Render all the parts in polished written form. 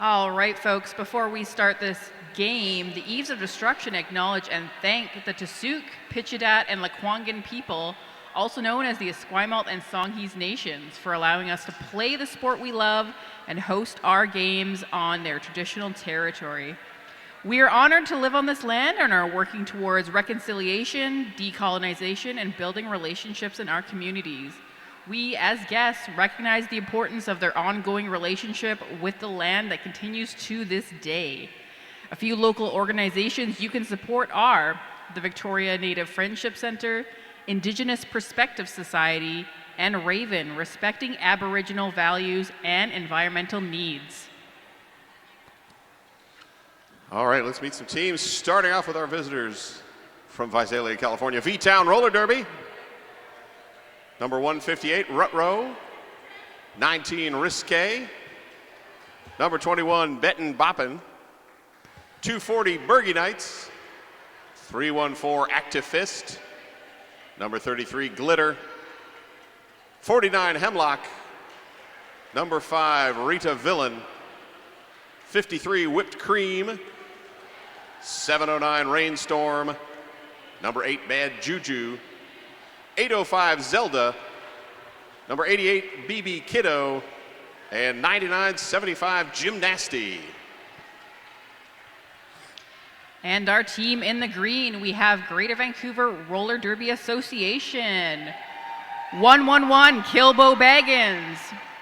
All right, folks, before we start this game, the Eves of Destruction acknowledge and thank the Tasuk, Pichidat, and Lekwungen people, also known as the Esquimalt and Songhees nations, for allowing us to play the sport we love and host our games on their traditional territory. We are honored to live on this land and are working towards reconciliation, decolonization, and building relationships in our communities. We, as guests, recognize the importance of their ongoing relationship with the land that continues to this day. A few local organizations you can support are the Victoria Native Friendship Center, Indigenous Perspective Society, and Raven, respecting Aboriginal values and environmental needs. All right, let's meet some teams, starting off with our visitors from Visalia, California. V-Town Roller Derby. Number 158, Rutro. 19, Risque. Number 21, Benton Boppin. 240, Bergie Knights. 314, Active Fist. Number 33, Glitter. 49, Hemlock. Number 5, Rita Villain. 53, Whipped Cream. 709, Rainstorm. Number 8, Bad Juju. 805, Zelda. Number 88, BB Kiddo. And 9975, Gymnasty. And our team in the green, we have Greater Vancouver Roller Derby Association. 111, Kilbo Baggins.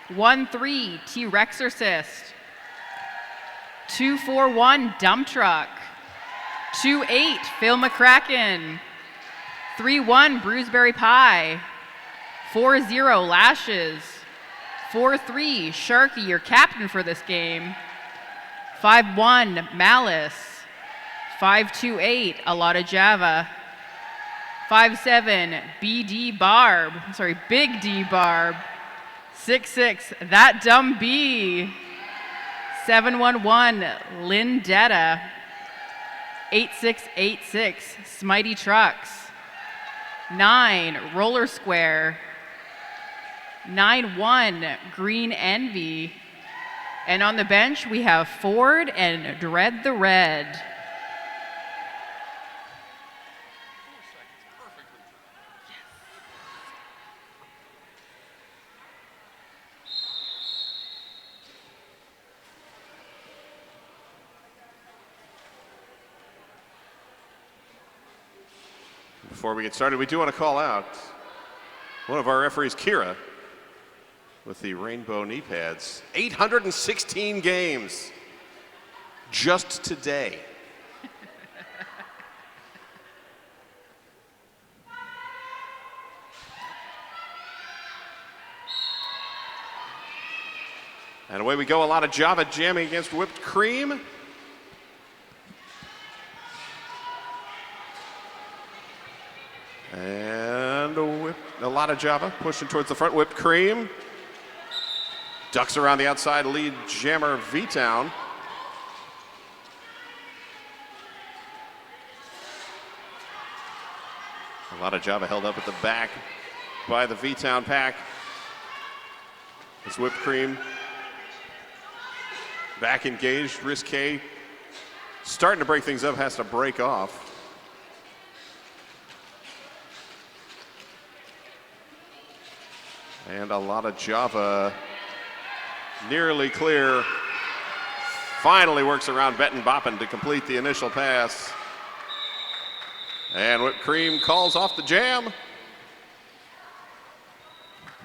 13, T-Rexorcist. 241, Dump Truck. 28, Phil McCracken. 31, Bruceberry Pie. 40, Lashes. 43, Sharky, your captain for this game. 51, Malice. 528, A Lot of Java. 57, Big D Barb. 66, That Dumb Bee. 711, Lindetta. 8686, Smitey Trucks. 9, Roller Square. 91, Green Envy. And on the bench, we have Ford and Dread the Red. Before we get started, we do want to call out one of our referees, Kira, with the rainbow knee pads. 816 games just today. And away we go, a lot of Java jamming against Whipped Cream. And a lot of Java pushing towards the front. Whipped Cream ducks around the outside, lead jammer V-Town. A lot of Java held up at the back by the V-Town pack. As Whipped Cream back engaged. Risque starting to break things up, has to break off. And a lot of Java nearly clear. Finally works around Benton Boppin to complete the initial pass. And Whipped Cream calls off the jam.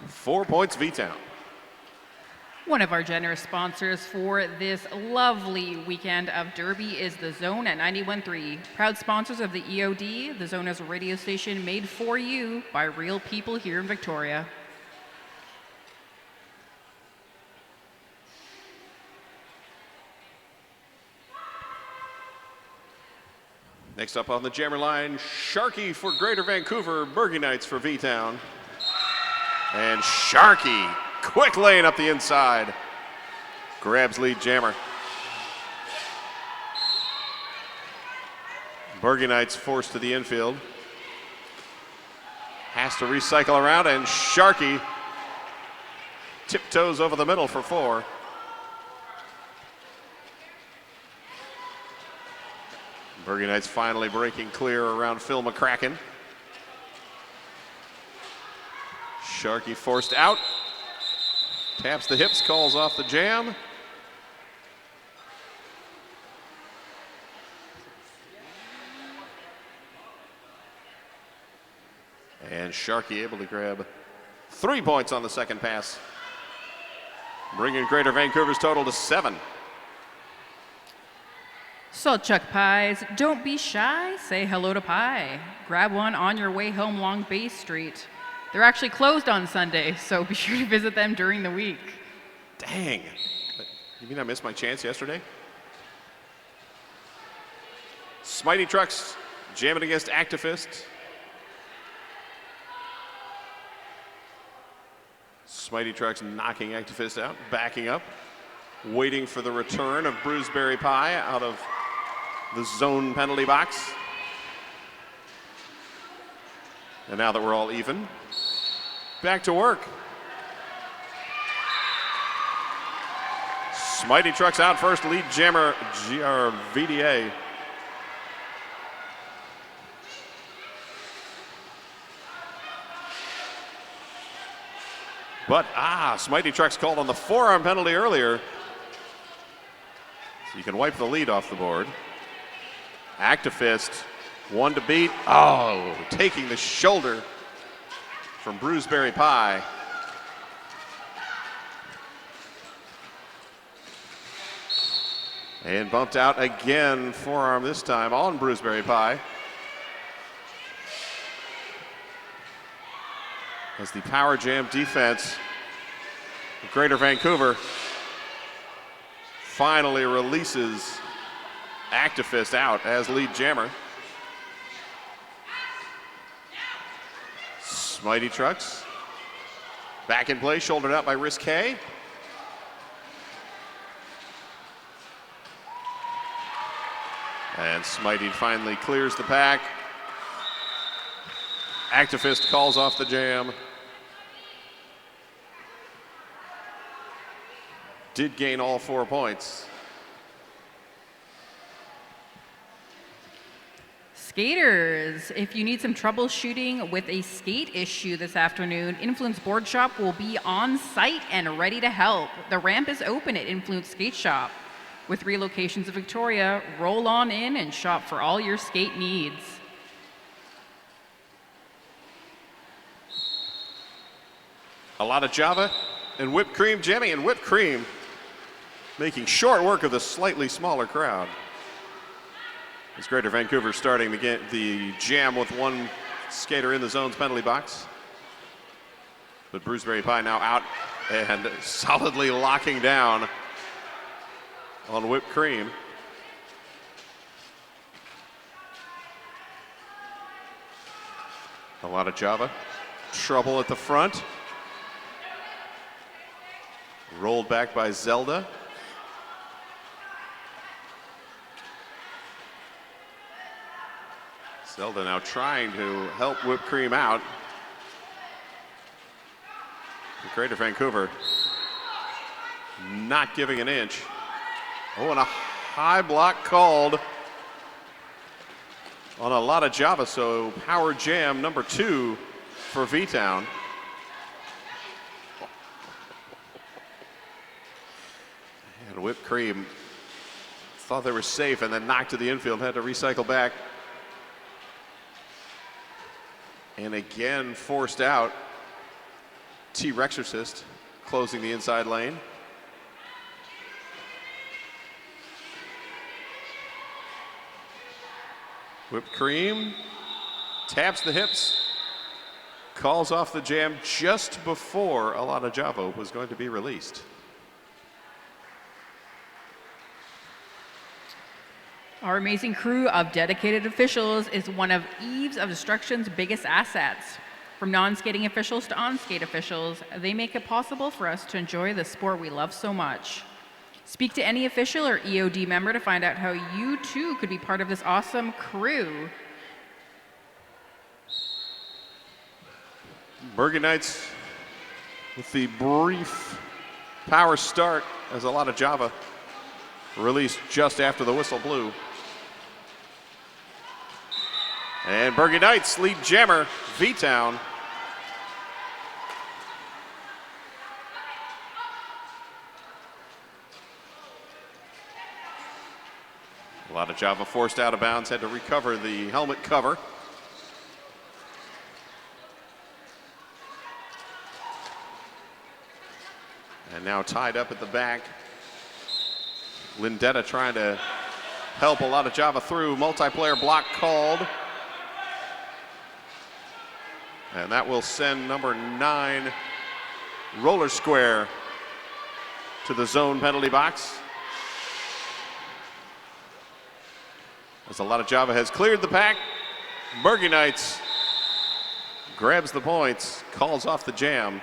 4 points V-Town. One of our generous sponsors for this lovely weekend of Derby is The Zone at 91.3. Proud sponsors of the EOD, The Zone is a radio station made for you by real people here in Victoria. Next up on the jammer line, Sharky for Greater Vancouver, Bergie Knights for V-Town. And Sharky, quick lane up the inside. Grabs lead jammer. Bergie Knights forced to the infield. Has to recycle around, and Sharky tiptoes over the middle for 4. Bergen Knights finally breaking clear around Phil McCracken. Sharkey forced out. Taps the hips, calls off the jam. And Sharkey able to grab 3 points on the second pass, bringing Greater Vancouver's total to 7. Salt Chuck Pies, don't be shy, say hello to pie. Grab one on your way home along Bay Street. They're actually closed on Sunday, so be sure to visit them during the week. Dang. You mean I missed my chance yesterday? Smitey Trucks jamming against Activist. Smitey Trucks knocking Activist out, backing up, waiting for the return of Bruceberry Pie out of the zone penalty box. And now that we're all even, back to work. Smitey Trucks out first, lead jammer GVRDA. But, Smitey Trucks called on the forearm penalty earlier. So you can wipe the lead off the board. Activist, one to beat. Oh, taking the shoulder from Bruceberry Pie. And bumped out again, forearm this time on Bruceberry Pie. As the power jam defense of Greater Vancouver finally releases Activist out as lead jammer. Smitey Trucks back in play, shouldered out by Risque. And Smitey finally clears the pack. Activist calls off the jam. Did gain all 4 points. Skaters, if you need some troubleshooting with a skate issue this afternoon, Influence Board Shop will be on site and ready to help. The ramp is open at Influence Skate Shop. With 3 locations of Victoria, roll on in and shop for all your skate needs. A lot of Java and whipped cream jamming, and whipped cream making short work of the slightly smaller crowd. As Greater Vancouver starting the jam with 1 skater in the zone's penalty box. But Bruceberry Pie now out and solidly locking down on whipped cream. A lot of Java. Trouble at the front. Rolled back by Zelda. Zelda now trying to help whipped cream out. Greater Vancouver not giving an inch. Oh, and a high block called on a lot of Java, so power jam number 2 for V-Town. And whipped cream thought they were safe and then knocked to the infield, had to recycle back. And again forced out. T-Rexorcist closing the inside lane. Whipped cream taps the hips, calls off the jam just before Alana Javo was going to be released. Our amazing crew of dedicated officials is one of Eves of Destruction's biggest assets. From non-skating officials to on-skate officials, they make it possible for us to enjoy the sport we love so much. Speak to any official or EOD member to find out how you too could be part of this awesome crew. Bergen Knights with the brief power start as a lot of Java released just after the whistle blew. And Bergen Knights lead jammer V-Town. A lot of Java forced out of bounds, had to recover the helmet cover. And now tied up at the back. Lindetta trying to help a lot of Java through. Multiplayer block called. And that will send number 9, Roller Square, to the zone penalty box. As a lot of Java has cleared the pack. Bergen Knights grabs the points, calls off the jam.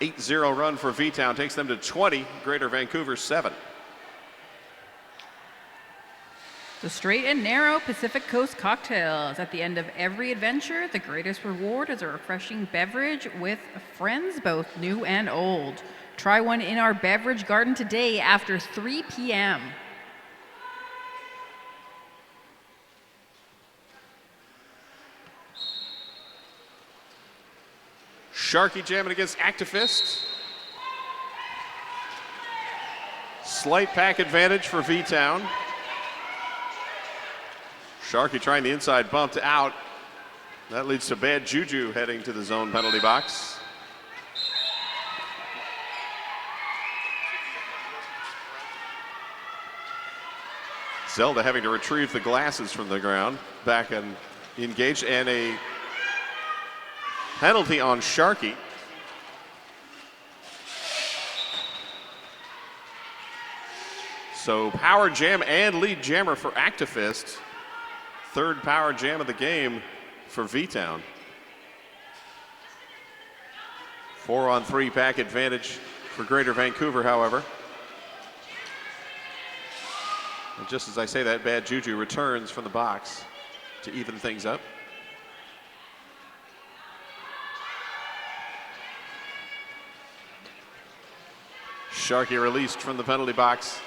8-0 run for V-Town takes them to 20, Greater Vancouver 7. The straight and narrow Pacific Coast cocktails. At the end of every adventure, the greatest reward is a refreshing beverage with friends both new and old. Try one in our beverage garden today after 3 p.m. Sharky jamming against Activist. Slight pack advantage for V-Town. Sharky trying the inside bumped out. That leads to bad juju heading to the zone penalty box. Zelda having to retrieve the glasses from the ground. Back and engaged, and a penalty on Sharky. So power jam and lead jammer for Activist. Third power jam of the game for V-Town. 4-on-3 pack advantage for Greater Vancouver, however. And just as I say that, bad juju returns from the box to even things up. Sharky released from the penalty box.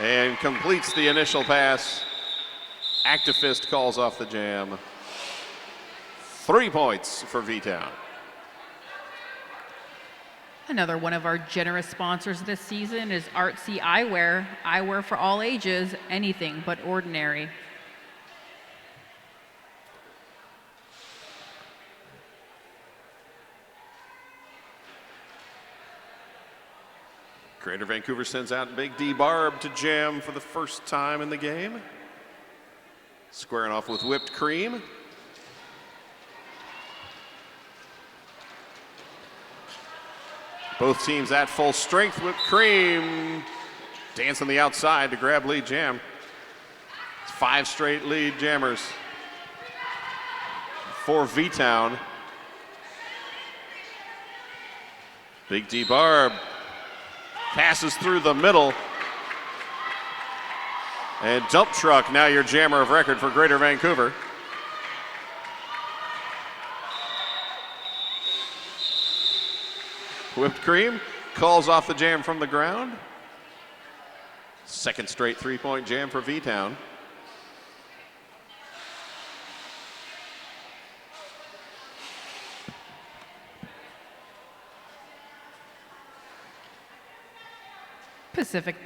And completes the initial pass. Activist calls off the jam. 3 points for V-Town. Another one of our generous sponsors this season is Artsy Eyewear. Eyewear for all ages, anything but ordinary. Greater Vancouver sends out Big D Barb to jam for the first time in the game. Squaring off with whipped cream. Both teams at full strength. Whipped cream dance on the outside to grab lead jam. It's 5 straight lead jammers for V-Town. Big D Barb passes through the middle. And Dump Truck, now your jammer of record for Greater Vancouver. Whipped cream calls off the jam from the ground. Second straight 3-point jam for V-Town.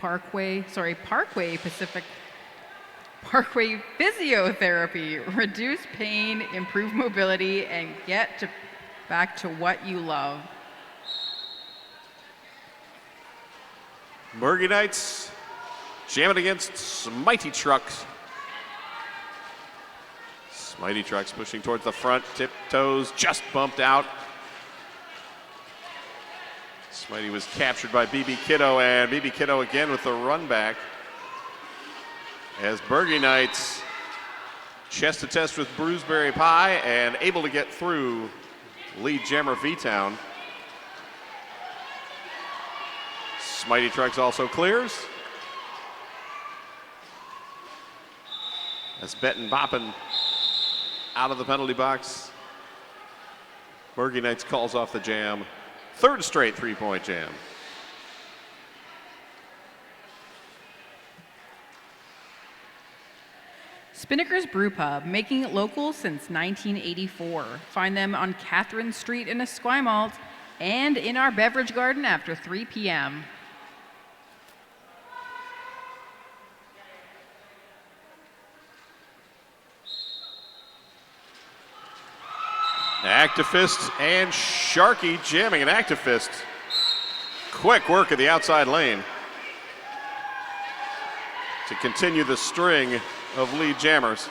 Parkway Physiotherapy. Reduce pain, improve mobility, and back to what you love. Bergen Knights jamming against Smitey Trucks. Smitey Trucks pushing towards the front, tiptoes, just bumped out. Smitey was captured by BB Kiddo, and BB Kiddo again with the run back. As Bergen Knights chest to test with Bruceberry Pie and able to get through lead jammer V-Town. Smitey Trucks also clears. As Benton Boppin out of the penalty box. Bergen Knights calls off the jam. Third straight 3-point jam. Spinnaker's Brew Pub, making it local since 1984. Find them on Catherine Street in Esquimalt and in our beverage garden after 3 p.m. Activist and Sharkey jamming an Activist. Quick work of the outside lane to continue the string of lead jammers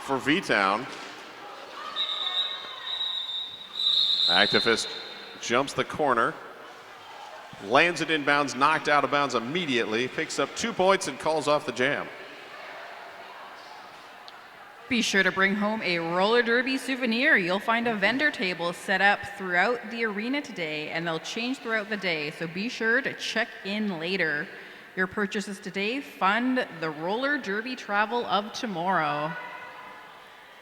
for V-Town. Activist jumps the corner, lands it inbounds, knocked out of bounds immediately, picks up 2 points and calls off the jam. Be sure to bring home a roller derby souvenir. You'll find a vendor table set up throughout the arena today, and they'll change throughout the day, so be sure to check in later. Your purchases today fund the roller derby travel of tomorrow.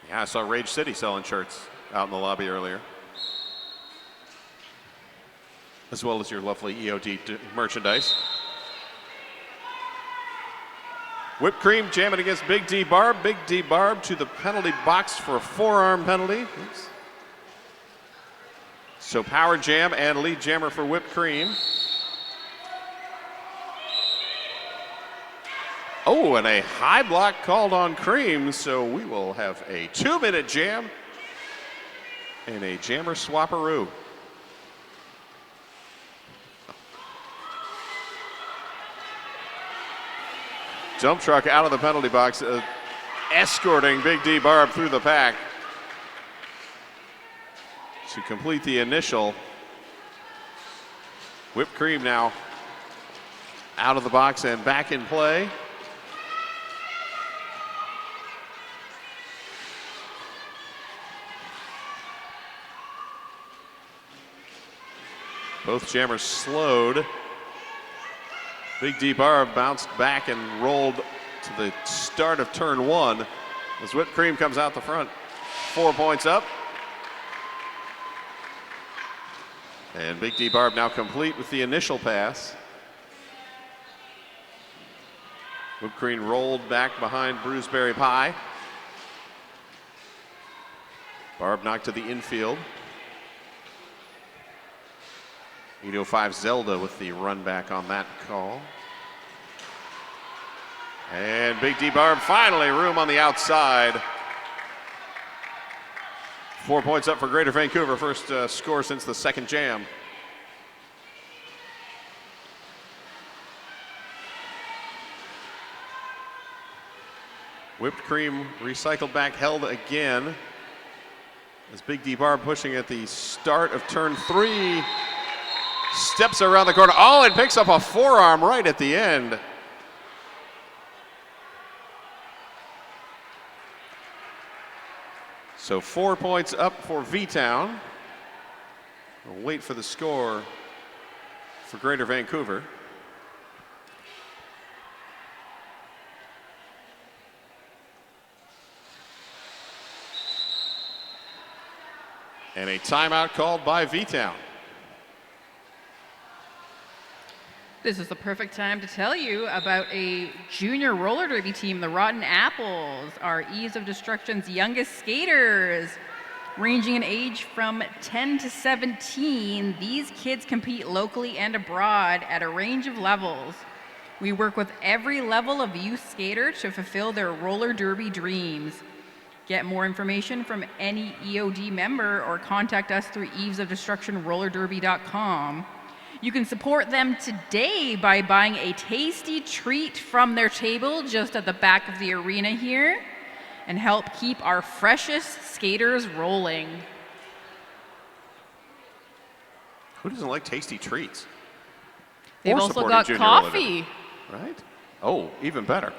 Yeah, I saw Rage City selling shirts out in the lobby earlier, as well as your lovely EOD merchandise. Whipped Cream jamming against Big D Barb. Big D Barb to the penalty box for a forearm penalty. Oops. So power jam and lead jammer for Whipped Cream. Oh, and a high block called on Cream, so we will have a 2-minute jam and a jammer swapperoo. Dump truck out of the penalty box, escorting Big D Barb through the pack to complete the initial. Whipped Cream now out of the box and back in play. Both jammers slowed. Big D Barb bounced back and rolled to the start of turn 1 as Whipped Cream comes out the front. 4 points up. And Big D Barb now complete with the initial pass. Whipped Cream rolled back behind Bruiseberry Pie. Barb knocked to the infield. 805 Zelda with the run back on that call. And Big D Barb finally room on the outside. 4 points up for Greater Vancouver, first score since the second jam. Whipped Cream recycled back, held again. As Big D Barb pushing at the start of turn 3. Steps around the corner. Oh, and picks up a forearm right at the end. So 4 points up for V-Town. We'll wait for the score for Greater Vancouver. And a timeout called by V-Town. This is the perfect time to tell you about a junior roller derby team, the Rotten Apples, our Ease of Destruction's youngest skaters. Ranging in age from 10 to 17, these kids compete locally and abroad at a range of levels. We work with every level of youth skater to fulfill their roller derby dreams. Get more information from any EOD member or contact us through eavesofdestructionrollerderby.com. You can support them today by buying a tasty treat from their table just at the back of the arena here and help keep our freshest skaters rolling. Who doesn't like tasty treats? They've Or also supporting got junior roller coffee. derby, right? Oh, even better.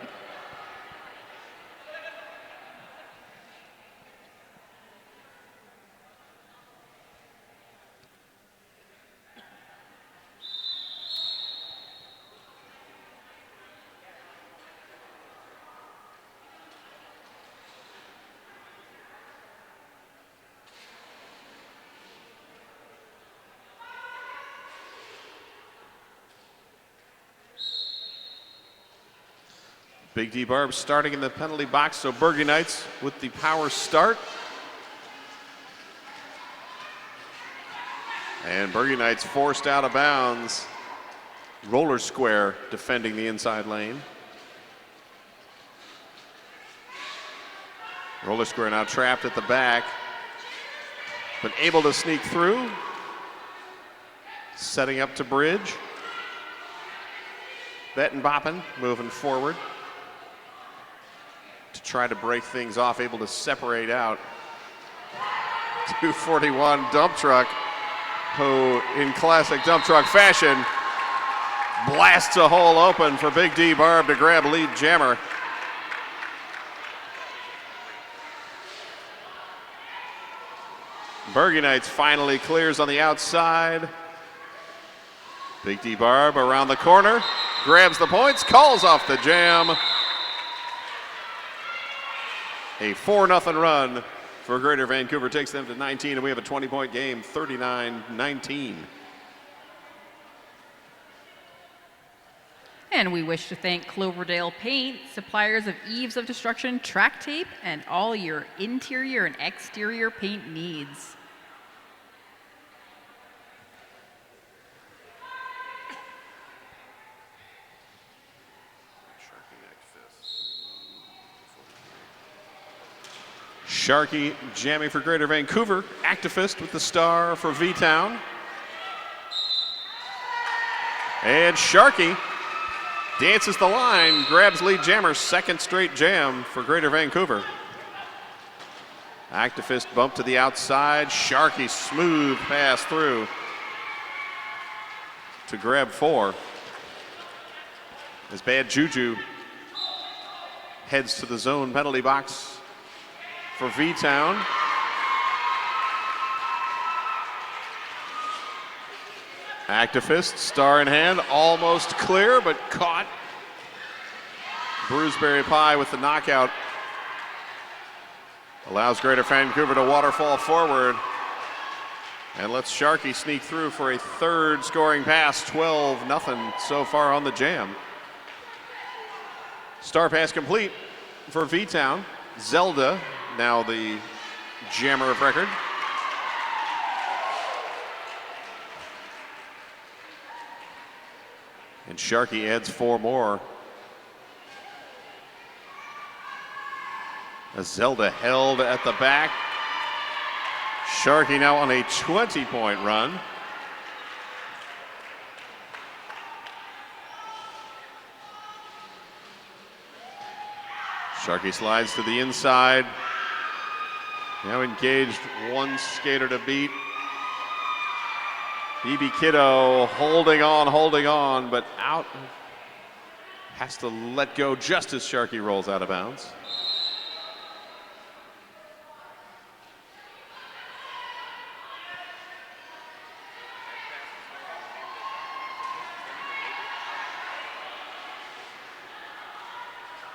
Big D Barb starting in the penalty box, so Bergen Knights with the power start. And Bergen Knights forced out of bounds. Roller Square defending the inside lane. Roller Square now trapped at the back, but able to sneak through. Setting up to bridge. Betten Boppen moving forward to try to break things off, able to separate out. 241 dump truck, who in classic dump truck fashion blasts a hole open for Big D Barb to grab lead jammer. Bergen Knights finally clears on the outside. Big D Barb around the corner, grabs the points, calls off the jam. A 4-0 run for Greater Vancouver takes them to 19, and we have a 20-point game, 39-19. And we wish to thank Cloverdale Paint, suppliers of Eaves of Destruction track tape, and all your interior and exterior paint needs. Sharkey jamming for Greater Vancouver. Activist with the star for V-Town. And Sharkey dances the line, grabs lead jammer's second straight jam for Greater Vancouver. Activist bump to the outside. Sharkey smooth pass through to grab 4. As Bad Juju heads to the zone penalty box for V-Town. Activist, star in hand, almost clear, but caught. Bruceberry Pie with the knockout. Allows Greater Vancouver to waterfall forward. And lets Sharkey sneak through for a third scoring pass, 12-0 so far on the jam. Star pass complete for V-Town. Zelda, now the jammer of record. And Sharkey adds 4 more. As Zelda held at the back. Sharkey now on a 20-point run. Sharkey slides to the inside. Now engaged, one skater to beat. BB Kiddo holding on, but out. Has to let go just as Sharkey rolls out of bounds.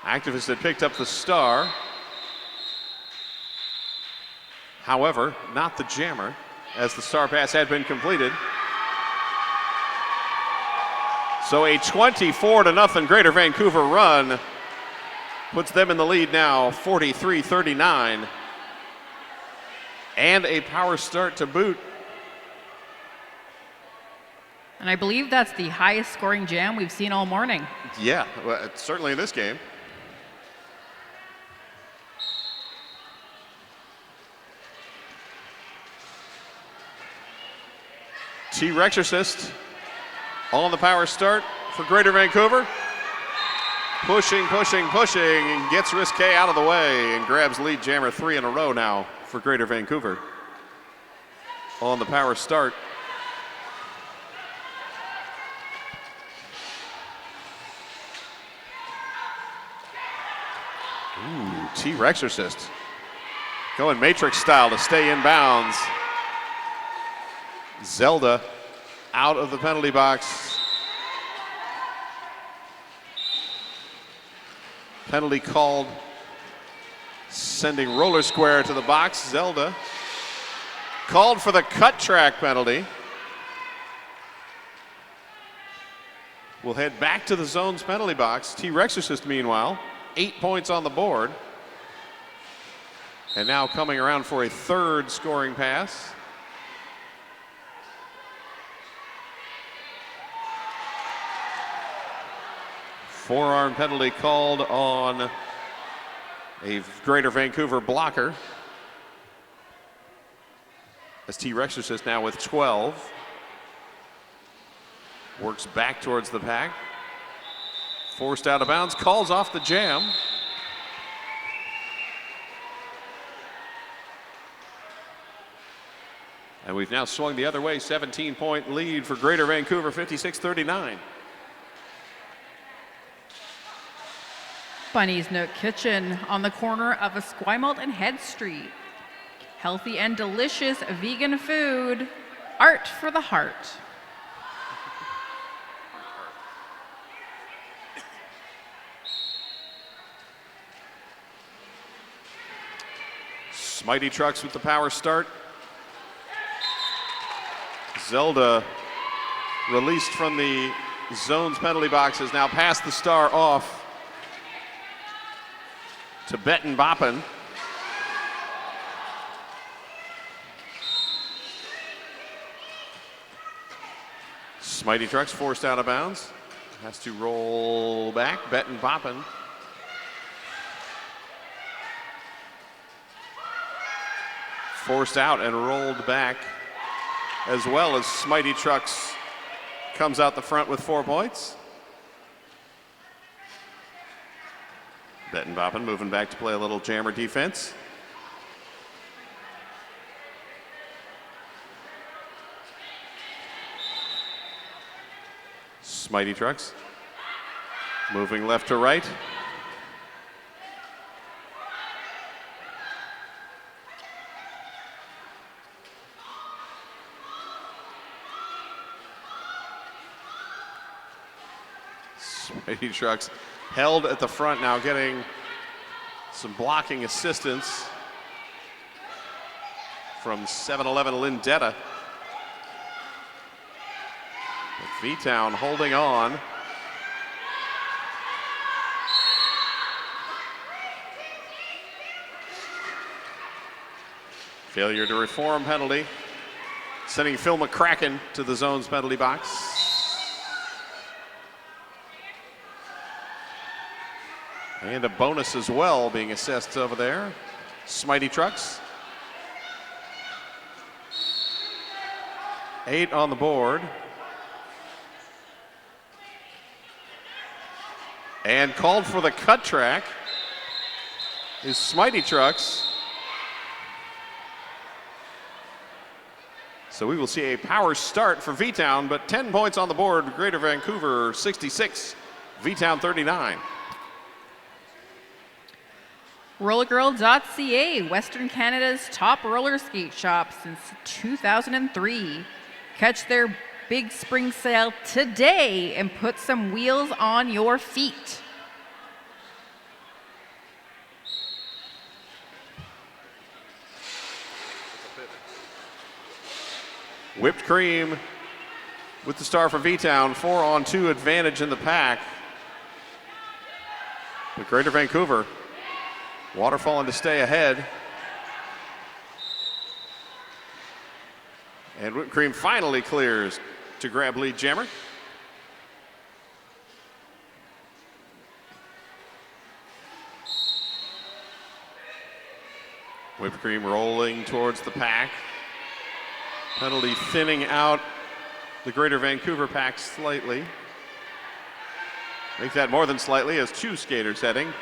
Activist had picked up the star. However, not the jammer, as the star pass had been completed. So a 24-0 Greater Vancouver run puts them in the lead now, 43-39. And a power start to boot. And I believe that's the highest scoring jam we've seen all morning. Yeah, well, certainly in this game. T-Rexorcist on the power start for Greater Vancouver. Pushing, and gets Risque out of the way and grabs lead jammer 3 in a row now for Greater Vancouver. On the power start. Ooh, T-Rexorcist going Matrix style to stay in bounds. Zelda out of the penalty box. Penalty called, sending Roller Square to the box. Zelda called for the cut track penalty. will head back to the zone's penalty box. T-Rexorcist, meanwhile, 8 points on the board. And now coming around for a third scoring pass. Forearm penalty called on a Greater Vancouver blocker. As T-Rexorcist now with 12. Works back towards the pack. Forced out of bounds, calls off the jam. And we've now swung the other way, 17-point lead for Greater Vancouver, 56-39. Bunny's Nook Kitchen on the corner of Esquimalt and Head Street. Healthy and delicious vegan food, art for the heart. Smitey Trucks with the power start. Zelda, released from the zone's penalty box, has now passed the star off to Betten Boppen. Smitey Trucks forced out of bounds. Has to roll back. Betten Boppen. Forced out and rolled back, as well as Smitey Trucks comes out the front with 4 points. Betten Boppen moving back to play a little jammer defense. Smitey Trucks moving left to right. Smitey Trucks held at the front now, getting some blocking assistance from 7-11 Lindetta. V-Town holding on. Failure to reform penalty, sending Phil McCracken to the zone's penalty box. And a bonus as well being assessed over there. Smitey Trucks. 8 on the board. And called for the cut track is Smitey Trucks. So we will see a power start for V-Town, but 10 points on the board. Greater Vancouver 66, V-Town 39. Rollergirl.ca, Western Canada's top roller skate shop since 2003. Catch their big spring sale today and put some wheels on your feet. Whipped Cream with the star for V-Town, 4-on-2 advantage in the pack. But Greater Vancouver waterfalling to stay ahead. And Whipped Cream finally clears to grab lead jammer. Whipped Cream rolling towards the pack. Penalty thinning out the Greater Vancouver pack slightly. Make that more than slightly as 2 skaters heading.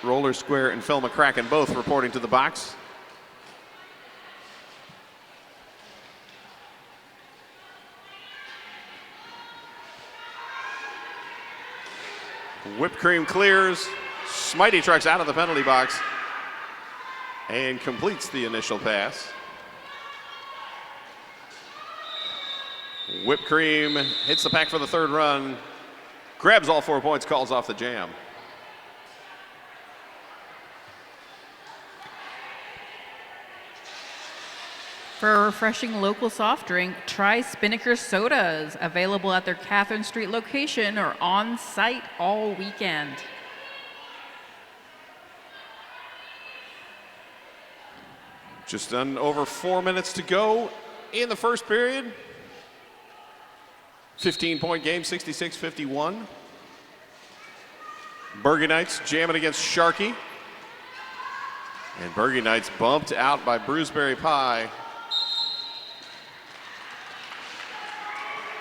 Roller Square and Phil McCracken both reporting to the box. Whipped Cream clears. Smitey Trucks out of the penalty box and completes the initial pass. Whipped Cream hits the pack for the third run, grabs all 4 points, calls off the jam. For a refreshing local soft drink, try Spinnaker Sodas, available at their Catherine Street location or on site all weekend. Just over 4 minutes to go in the first period. 15-point game, 66-51. Bergen Knights jamming against Sharkey. And Bergen Knights bumped out by Brewsbury Pie.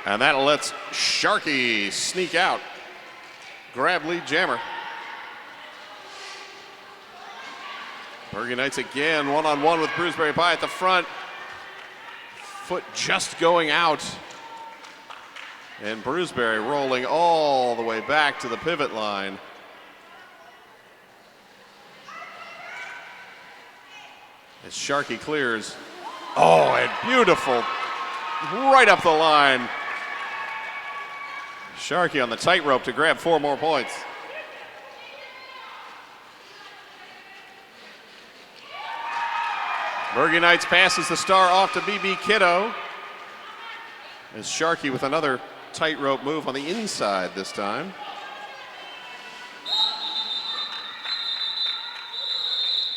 And that lets Sharkey sneak out, grab lead jammer. Bergen Knights again, one-on-one with Brewsbury Pie at the front. Foot just going out. And Brewsbury rolling all the way back to the pivot line. As Sharkey clears. Oh, and beautiful. Right up the line. Sharkey on the tightrope to grab 4 more points. Bergen Knights passes the star off to BB Kiddo. As Sharkey with another tightrope move on the inside this time.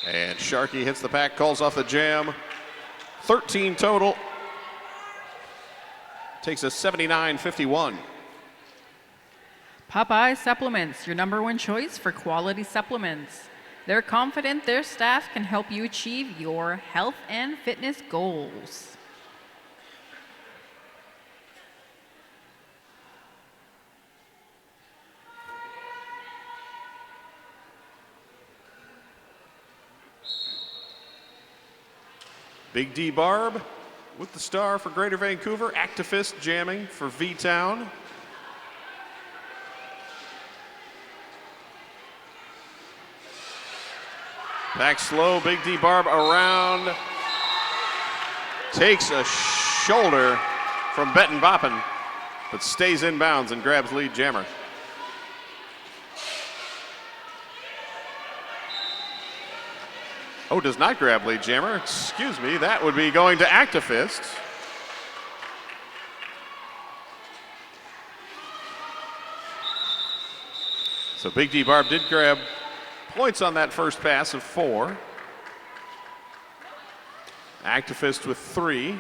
And Sharkey hits the pack, calls off the jam. 13 total. Takes a 79-51. Popeye Supplements, your #1 choice for quality supplements. They're confident their staff can help you achieve your health and fitness goals. Big D Barb with the star for Greater Vancouver. Activist jamming for V-Town. Back slow, Big D Barb around. Takes a shoulder from Benton Boppin, but stays in bounds and grabs lead jammer. Oh, does not grab lead jammer. Excuse me, that would be going to Activist. So Big D Barb did grab points on that first pass of 4. Activist with 3.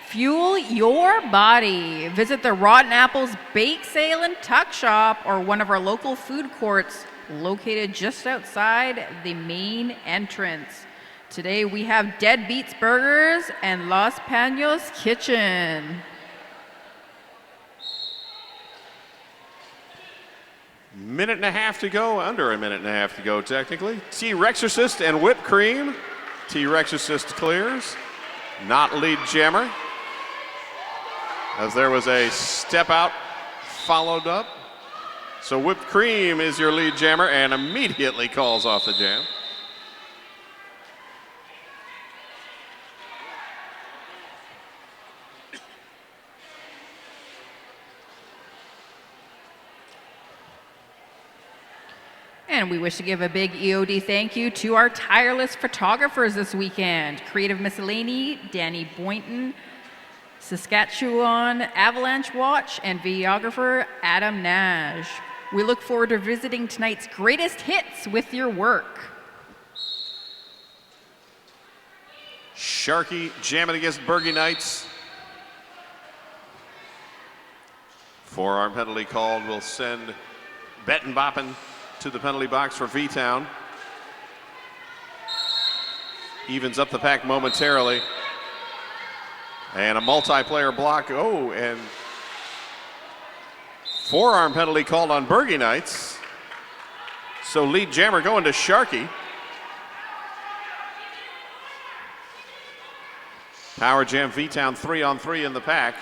Fuel your body. Visit the Rotten Apples Bake Sale and Tuck Shop or one of our local food courts located just outside the main entrance. Today we have Dead Beats Burgers and Los Paños Kitchen. Minute and a half to go, under a minute and a half to go technically. T-Rexorcist and Whipped Cream. T-Rexorcist clears, not lead jammer. As there was a step out followed up. So Whipped Cream is your lead jammer and immediately calls off the jam. And we wish to give a big EOD thank you to our tireless photographers this weekend. Creative Miscellany, Danny Boynton, Saskatchewan Avalanche Watch, and videographer Adam Nash. We look forward to visiting tonight's greatest hits with your work. Sharkey jamming against Bergen Knights. Forearm penalty called will send Benton Boppin to the penalty box for V-Town. Evens up the pack momentarily. And a multiplayer block. Oh, and forearm penalty called on Bergen Knights. So lead jammer going to Sharkey. Power jam V-Town 3-on-3 in the pack.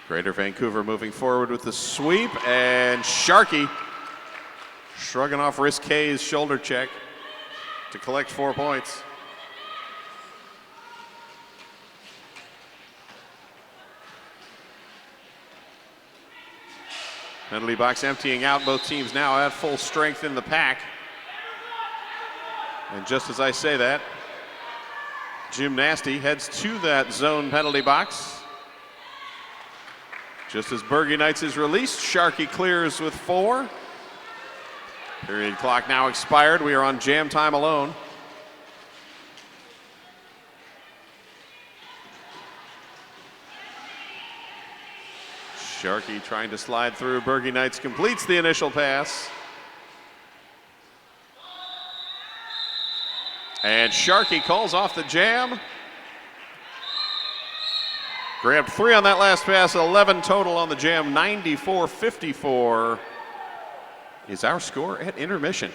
Greater Vancouver moving forward with the sweep, and Sharkey shrugging off Risque's shoulder check to collect 4 points. Penalty box emptying out. Both teams now at full strength in the pack. And just as I say that, Jim Nasty heads to that zone penalty box. Just as Bergie Knights is released, Sharkey clears with 4. Period clock now expired. We are on jam time alone. Sharkey trying to slide through. Bergie Knights completes the initial pass. And Sharkey calls off the jam. Grabbed 3 on that last pass, 11 total on the jam, 94-54 is our score at intermission.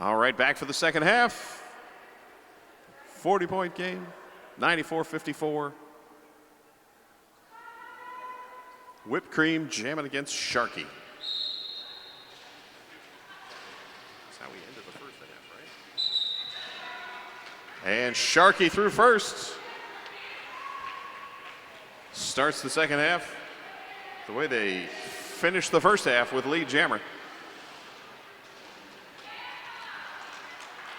All right, back for the second half. 40-point game, 94-54. Whipped Cream jamming against Sharky. That's how we ended the first half, right? And Sharky through first. Starts the second half the way they finished the first half with lead jammer.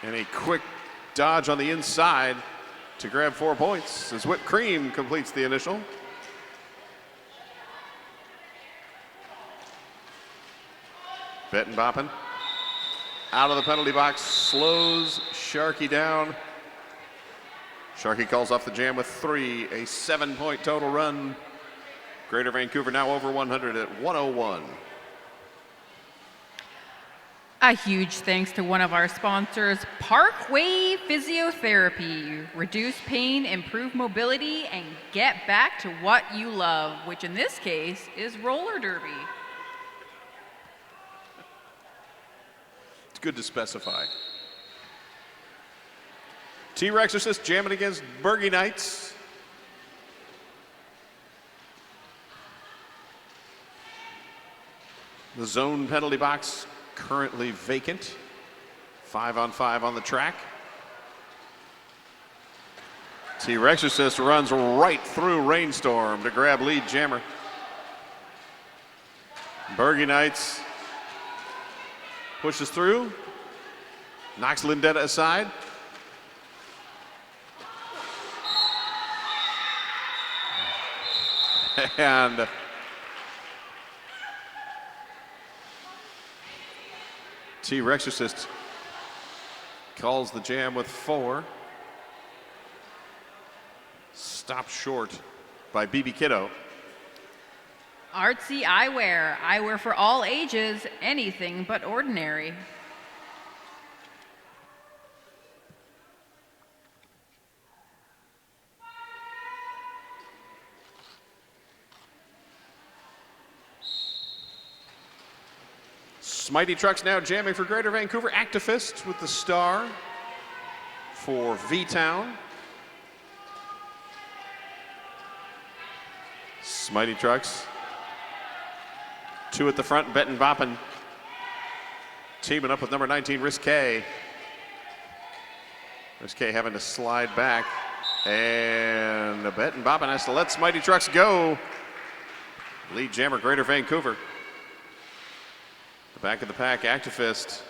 And a quick dodge on the inside to grab 4 points as Whipped Cream completes the initial. Bettin Boppin out of the penalty box, slows Sharky down. Sharky calls off the jam with 3, a 7-point total run. Greater Vancouver now over 100 at 101. A huge thanks to one of our sponsors, Parkway Physiotherapy. Reduce pain, improve mobility, and get back to what you love, which in this case is roller derby. It's good to specify. T-Rexorcist jamming against Bergie Knights. The zone penalty box currently vacant. 5-on-5 on the track. T-Rexorcist runs right through Rainstorm to grab lead jammer. Bergie Knights pushes through, knocks Lindetta aside. And T-Rexorcist calls the jam with 4. Stopped short by BB Kiddo. Artsy Eyewear. Eyewear for all ages, anything but ordinary. Smitey Trucks now jamming for Greater Vancouver. Activist with the star for V-Town. Smitey Trucks. 2 at the front, Bettin Boppin. Teaming up with number 19, Risque. Risque having to slide back. And Bettin Boppin has to let Smitey Trucks go. Lead jammer, Greater Vancouver. The back of the pack, Activist.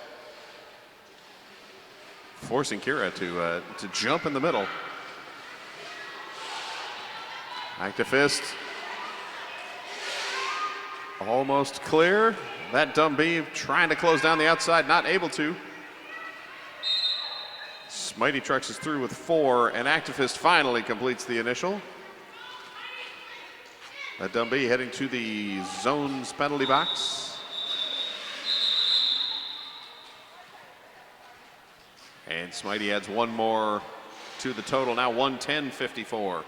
Forcing Kira to jump in the middle. Activist. Almost clear. That Dumby trying to close down the outside, not able to. Smitey Trucks is through with 4, and Activist finally completes the initial. That Dumby heading to the zones penalty box. And Smitey adds 1 more to the total, now 110-54.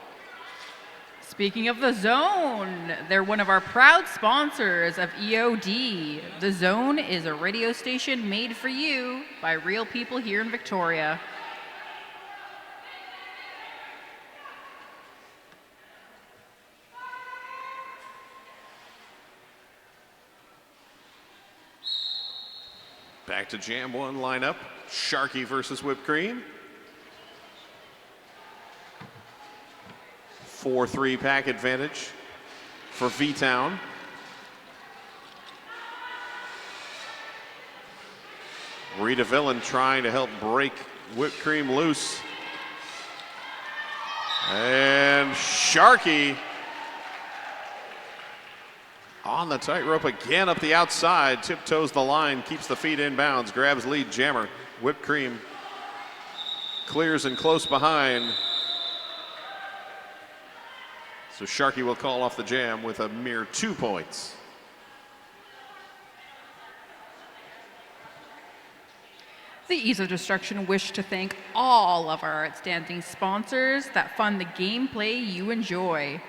Speaking of the Zone, they're one of our proud sponsors of EOD. The Zone is a radio station made for you by real people here in Victoria. Back to Jam 1 lineup. Sharky versus Whipped Cream. 4-3 pack advantage for V-Town. Rita Villain trying to help break Whipped Cream loose. And Sharky on the tightrope again up the outside, tiptoes the line, keeps the feet inbounds, grabs lead jammer. Whipped Cream clears and close behind. So Sharky will call off the jam with a mere 2 points. The Ease of Destruction wish to thank all of our outstanding sponsors that fund the gameplay you enjoy.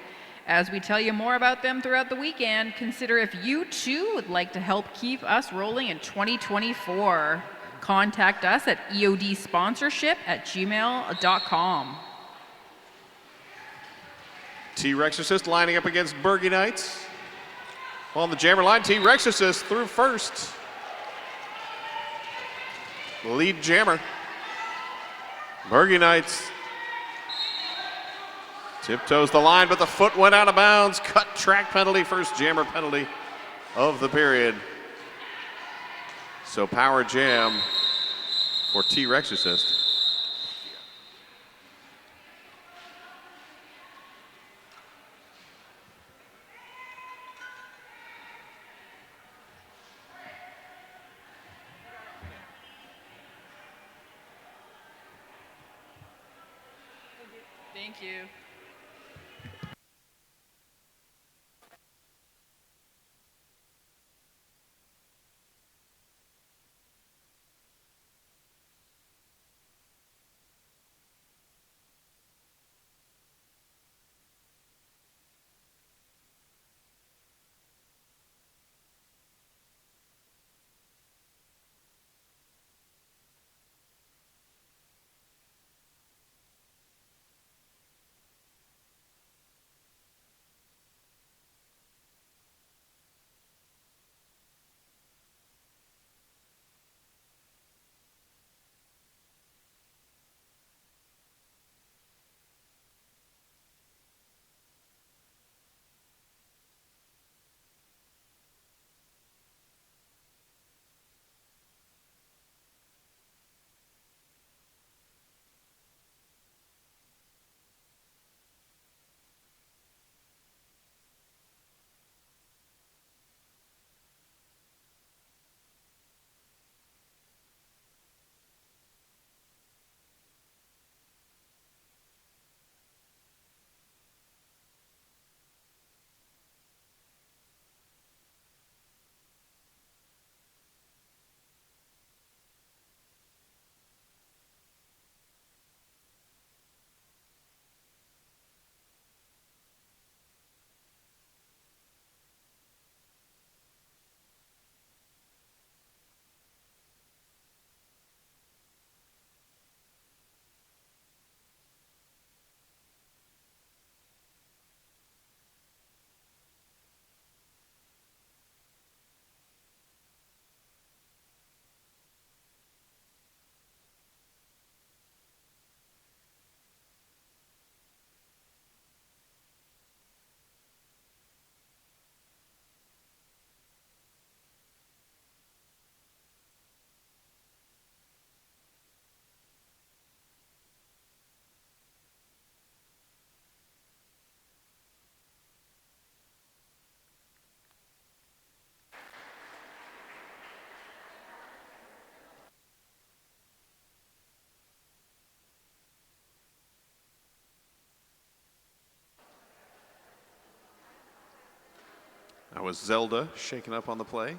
As we tell you more about them throughout the weekend, consider if you too would like to help keep us rolling in 2024. contact us at eodsponsorship@gmail.com. T-Rexorcist lining up against Bergie Knights. On the jammer line, T-Rexorcist through first. Lead jammer. Bergie Knights tiptoes the line, but the foot went out of bounds. Cut track penalty, first jammer penalty of the period. So power jam for T-Rexorcist. Thank you. That was Zelda shaken up on the play.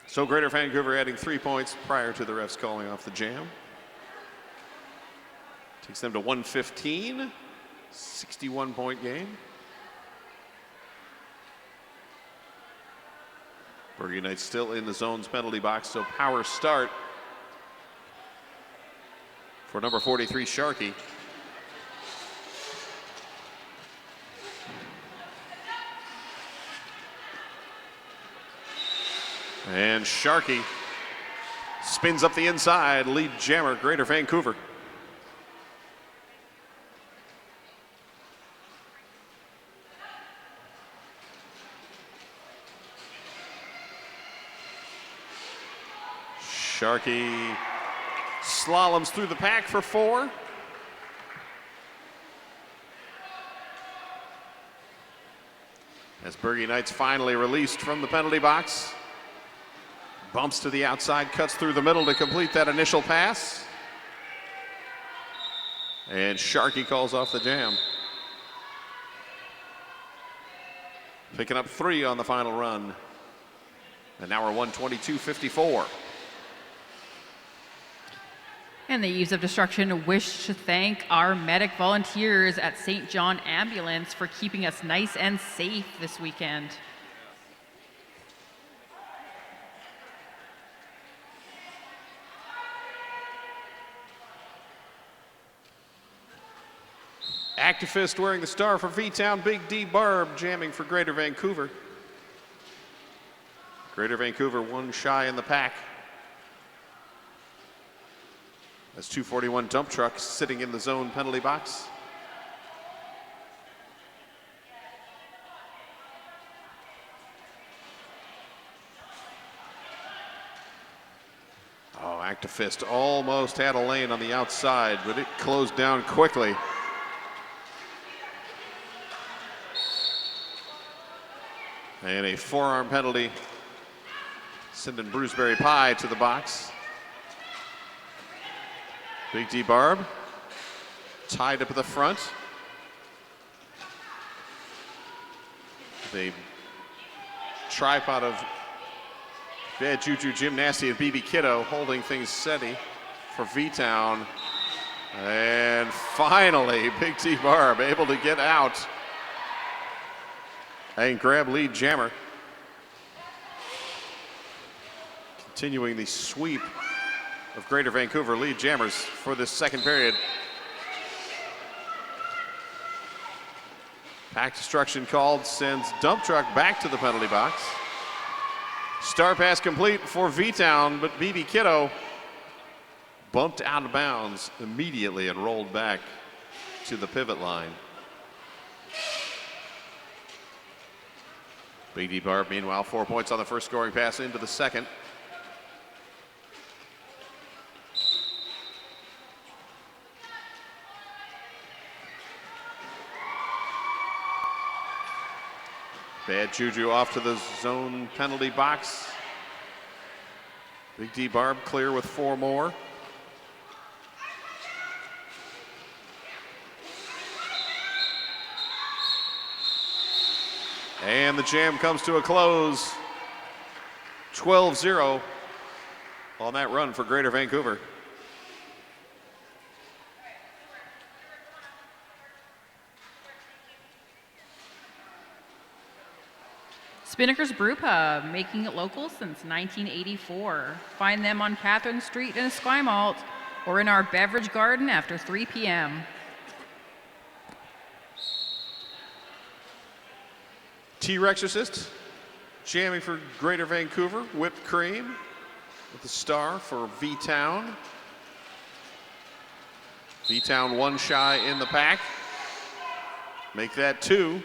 So Greater Vancouver adding 3 points prior to the refs calling off the jam. Takes them to 115, 61-point game. Bergie Knights still in the zone's penalty box, so power start for number 43, Sharkey. And Sharkey spins up the inside, lead jammer, Greater Vancouver. Sharkey slaloms through the pack for 4. As Bergie Knights finally released from the penalty box. Bumps to the outside, cuts through the middle to complete that initial pass. And Sharkey calls off the jam. Picking up 3 on the final run. And now we're 122-54. And the Eves of Destruction wish to thank our medic volunteers at St. John Ambulance for keeping us nice and safe this weekend. Activist wearing the star for V-Town, Big D Barb jamming for Greater Vancouver. Greater Vancouver 1 shy in the pack. As 241 dump truck sitting in the zone penalty box. Oh, Activist almost had a lane on the outside, but it closed down quickly. And a forearm penalty, sending Bruceberry Pie to the box. Big D Barb tied up at the front. The tripod of Bad Juju Jim Nasty and BB Kiddo holding things steady for V-Town. And finally, Big D Barb able to get out and grab lead jammer. Continuing the sweep of Greater Vancouver lead jammers for this second period. Pack destruction called, sends dump truck back to the penalty box. Star pass complete for V-Town, but BB Kiddo bumped out of bounds immediately and rolled back to the pivot line. Big D Barb, meanwhile, 4 points on the first scoring pass into the second. Bad Juju off to the zone penalty box. Big D Barb clear with 4 more. And the jam comes to a close. 12-0 on that run for Greater Vancouver. Spinnaker's Brew Pub, making it local since 1984. Find them on Catherine Street in Esquimalt or in our beverage garden after 3 p.m. T-Rexorcist jamming for Greater Vancouver. Whipped Cream with the star for V-Town. V-Town 1 shy in the pack. Make that 2.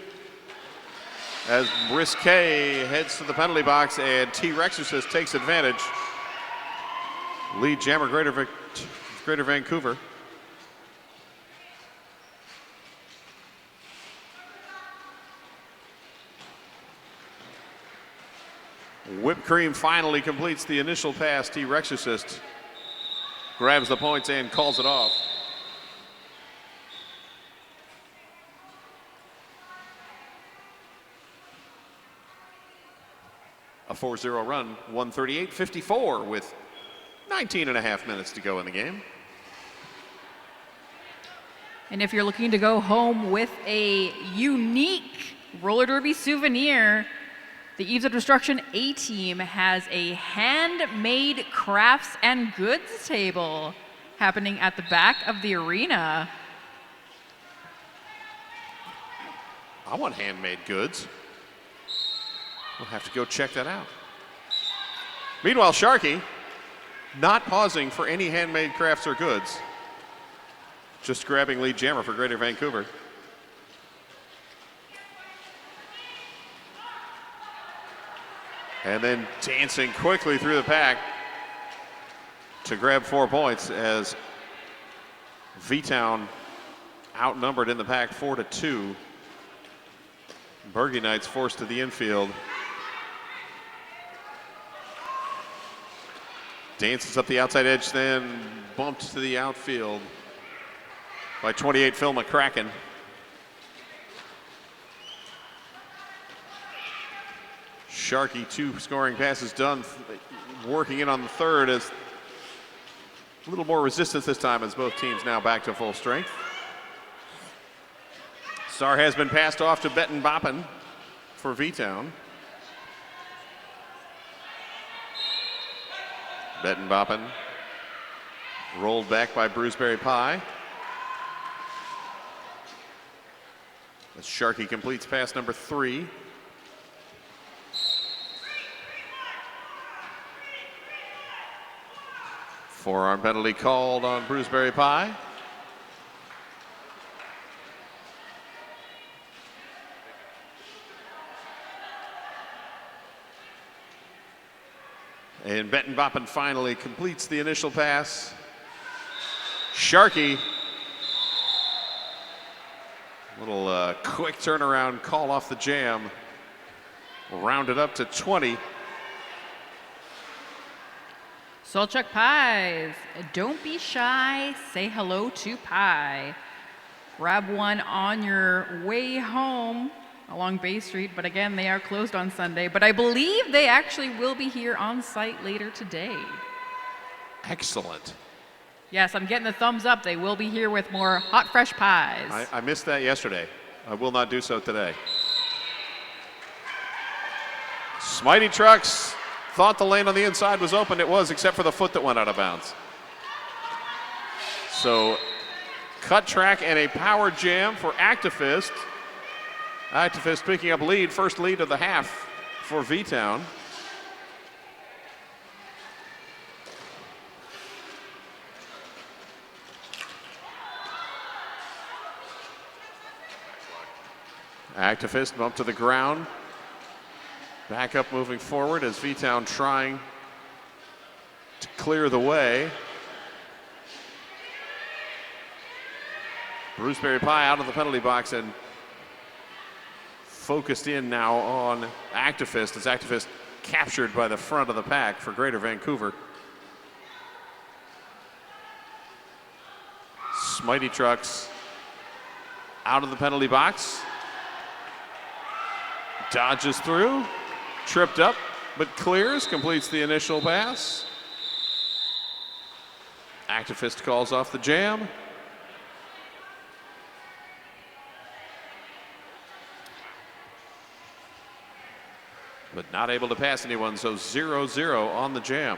As Brisquet heads to the penalty box and T-Rexorcist takes advantage. Lead jammer Greater Vancouver. Whipped Cream finally completes the initial pass. T-Rexorcist grabs the points and calls it off. A 4-0 run, 138-54 with 19.5 minutes to go in the game. And if you're looking to go home with a unique roller derby souvenir, the Eves of Destruction A-Team has a handmade crafts and goods table happening at the back of the arena. I want handmade goods. We'll have to go check that out. Meanwhile, Sharkey not pausing for any handmade crafts or goods. Just grabbing lead jammer for Greater Vancouver. And then dancing quickly through the pack to grab 4 points as V-Town outnumbered in the pack 4-2. Bergie Knights forced to the infield. Dances up the outside edge, then bumped to the outfield by 28 Phil McCracken. Sharkey, 2 scoring passes done, working in on the third as a little more resistance this time as both teams now back to full strength. Star has been passed off to Benton Boppin for V-Town. Benton Boppin rolled back by Bruceberry Pie. As Sharkey completes pass number 3. Forearm penalty called on Bruceberry Pie. And Benton Boppin finally completes the initial pass. Sharkey, little quick turnaround call off the jam. Rounded up to 20. Solchuk Pies, don't be shy, say hello to Pie. Grab one on your way home along Bay Street, but again, they are closed on Sunday. But I believe they actually will be here on site later today. Excellent. Yes, I'm getting the thumbs up. They will be here with more hot, fresh pies. I missed that yesterday. I will not do so today. Smitey Trucks thought the lane on the inside was open. It was, except for the foot that went out of bounds. So, cut track and a power jam for Activist. Activist picking up lead, first lead of the half for V-Town. Activist bump to the ground. Back up moving forward as V-Town trying to clear the way. Bruceberry Pie out of the penalty box and focused in now on Activist as Activist captured by the front of the pack for Greater Vancouver. Smitey Trucks out of the penalty box. Dodges through, tripped up, but clears, completes the initial pass. Activist calls off the jam. But not able to pass anyone, so 0-0 on the jam.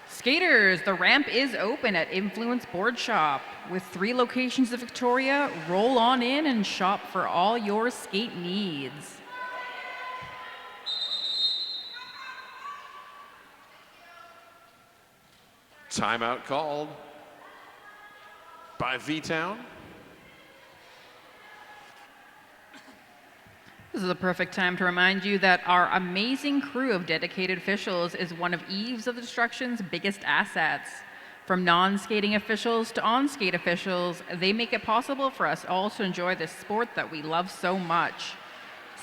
Skaters, the ramp is open at Influence Board Shop. With 3 locations in Victoria, roll on in and shop for all your skate needs. Timeout called by V-Town. This is a perfect time to remind you that our amazing crew of dedicated officials is one of Eves of Destruction's biggest assets. From non-skating officials to on-skate officials, they make it possible for us all to enjoy this sport that we love so much.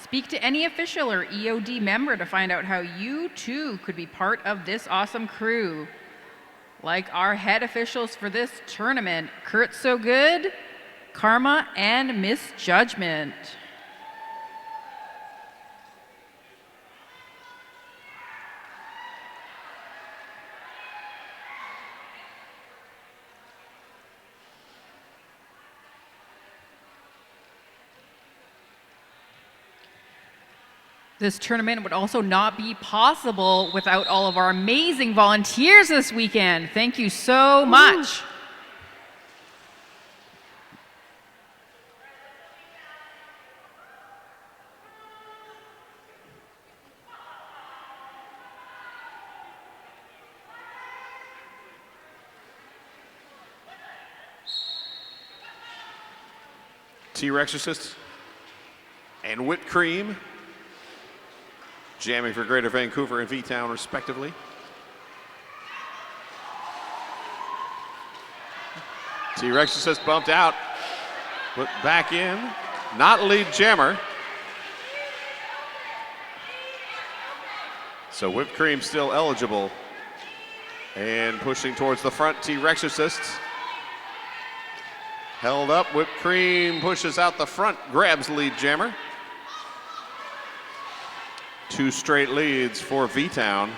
Speak to any official or EOD member to find out how you too could be part of this awesome crew. Like our head officials for this tournament, Kurt So Good, Karma, and Misjudgment. This tournament would also not be possible without all of our amazing volunteers this weekend. Thank you so much. T-Rexorcist and Whipped Cream jamming for Greater Vancouver and V-Town respectively. T-Rexorcist bumped out, put back in, not lead jammer. So whipped cream still eligible. And pushing towards the front, T-Rexorcists. Held up, whipped cream pushes out the front, grabs lead jammer. 2 straight leads for V-Town.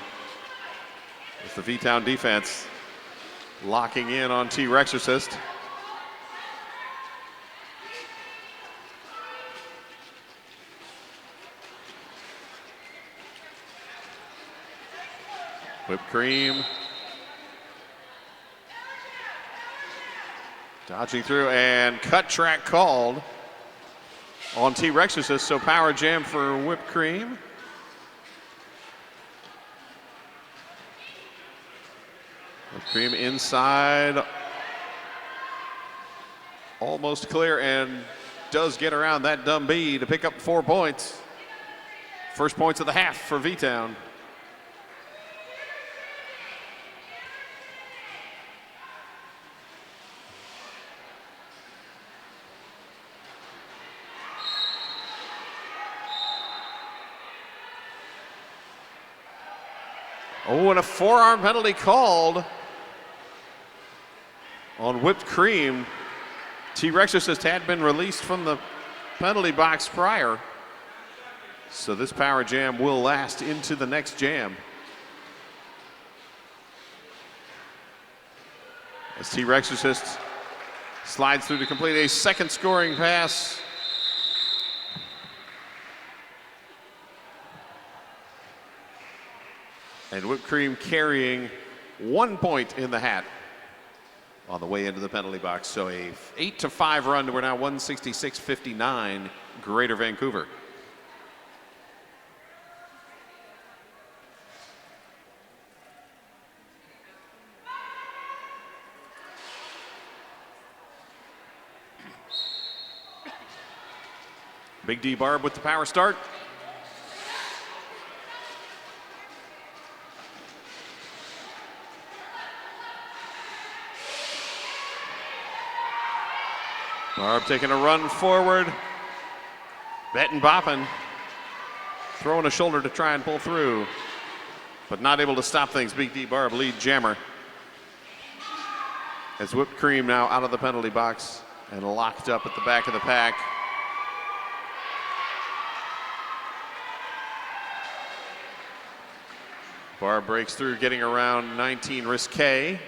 With the V-Town defense locking in on T-Rexorcist. Whipped cream. Dodging through and cut track called on T-Rexorcist, so power jam for whipped cream. Whipped cream inside, almost clear, and does get around that dumb bee to pick up 4 points. First points of the half for V-Town. Oh, and a forearm penalty called on whipped cream. T-Rexorcist had been released from the penalty box prior. So this power jam will last into the next jam. As T-Rexorcist slides through to complete a second scoring pass. And whipped cream carrying 1 point in the hat on the way into the penalty box. So a 8-5 run. We're now 166-59 Greater Vancouver. Big D Barb with the power start. Barb taking a run forward. Betting bopping. Throwing a shoulder to try and pull through. But not able to stop things. Big D Barb, lead jammer. As whipped cream now out of the penalty box and locked up at the back of the pack. Barb breaks through, getting around 19 Risque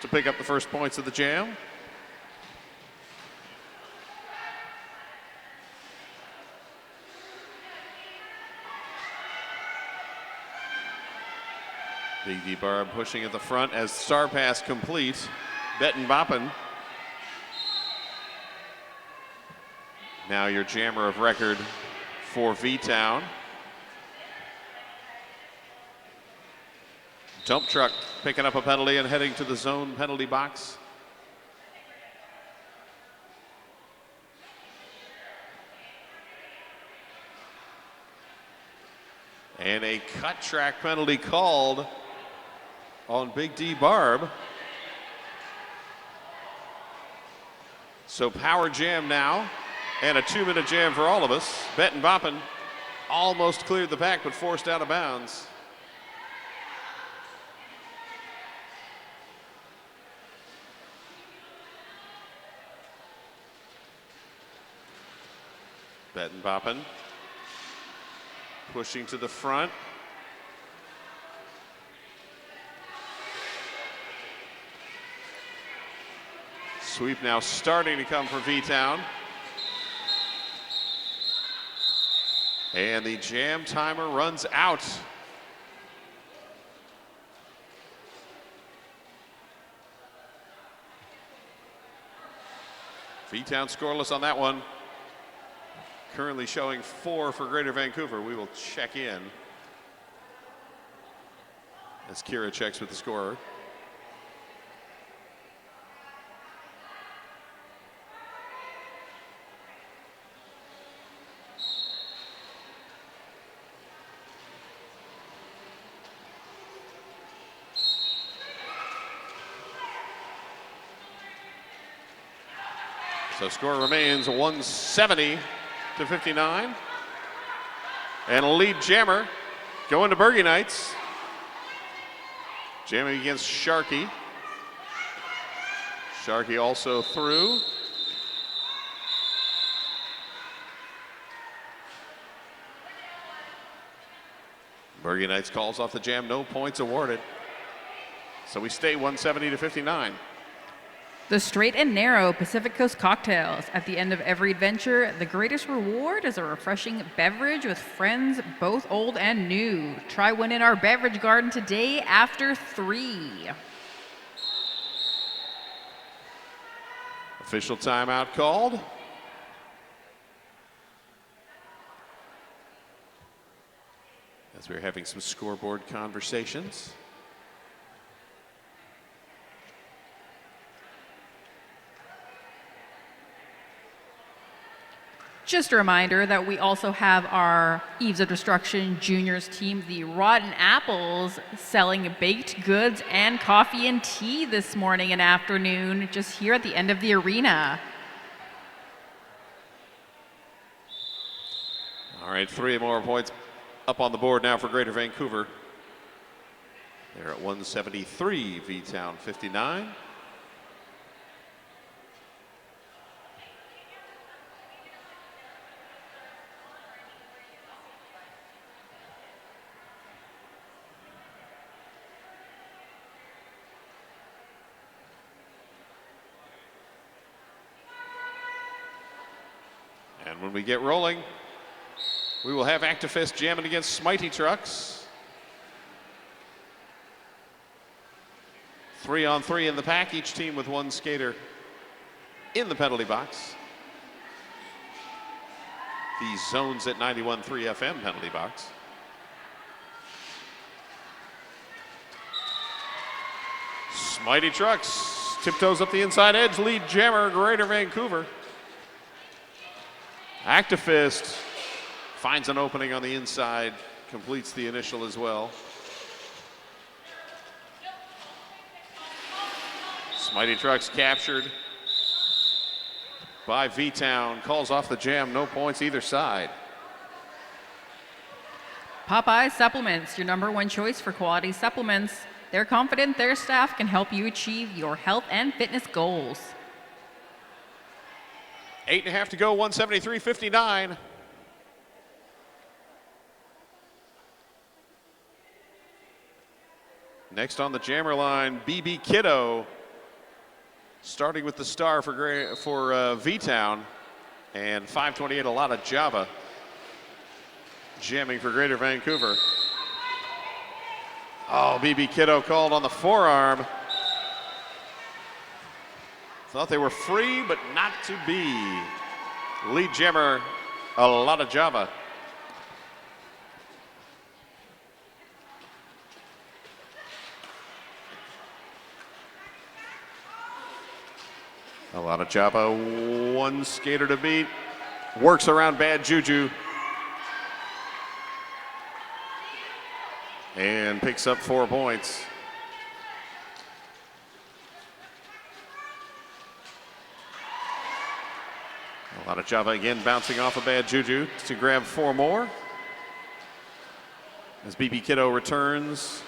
to pick up the first points of the jam. Big D Barb pushing at the front as star pass complete. Bettin' boppin'. Now your jammer of record for V-Town. Dump truck picking up a penalty and heading to the zone penalty box. And a cut track penalty called on Big D Barb. So power jam now, and a 2-minute jam for all of us. Bettin' boppin' almost cleared the pack, but forced out of bounds. Bettin' boppin'. Pushing to the front. Sweep now starting to come for V-Town. And the jam timer runs out. V-Town scoreless on that one. Currently showing 4 for Greater Vancouver. We will check in as Kira checks with the scorer. So score remains 170-59. And lead jammer going to Bergie Knights. Jamming against Sharkey. Sharkey also through. Bergie Knights calls off the jam, no points awarded. So we stay 170 to 59. The straight and narrow Pacific Coast cocktails. At the end of every adventure, the greatest reward is a refreshing beverage with friends both old and new. Try one in our beverage garden today after 3. Official timeout called. As we're having some scoreboard conversations. Just a reminder that we also have our Eves of Destruction Juniors team, the Rotten Apples, selling baked goods and coffee and tea this morning and afternoon, just here at the end of the arena. All right, 3 more points up on the board now for Greater Vancouver. They're at 173, V-Town 59. And when we get rolling, we will have Actifist jamming against Smitey Trucks. 3-on-3 in the pack, each team with 1 skater in the penalty box. The Zones at 91.3 FM penalty box. Smitey Trucks tiptoes up the inside edge, lead jammer, Greater Vancouver. Actifist finds an opening on the inside, completes the initial as well. Smitey Trucks captured by V-Town, calls off the jam, no points either side. Popeye Supplements, your #1 choice for quality supplements. They're confident their staff can help you achieve your health and fitness goals. 8.5 to go, 173-59. Next on the jammer line, BB Kiddo, starting with the star for V-Town, and 528, a lot of Java, jamming for Greater Vancouver. Oh, BB Kiddo called on the forearm. Thought they were free, but not to be. Lead jammer, a lot of Java. A lot of Java, 1 skater to beat. Works around Bad Juju. And picks up 4 points. A lot of Java again bouncing off a Bad Juju to grab 4 more. As BB Kiddo returns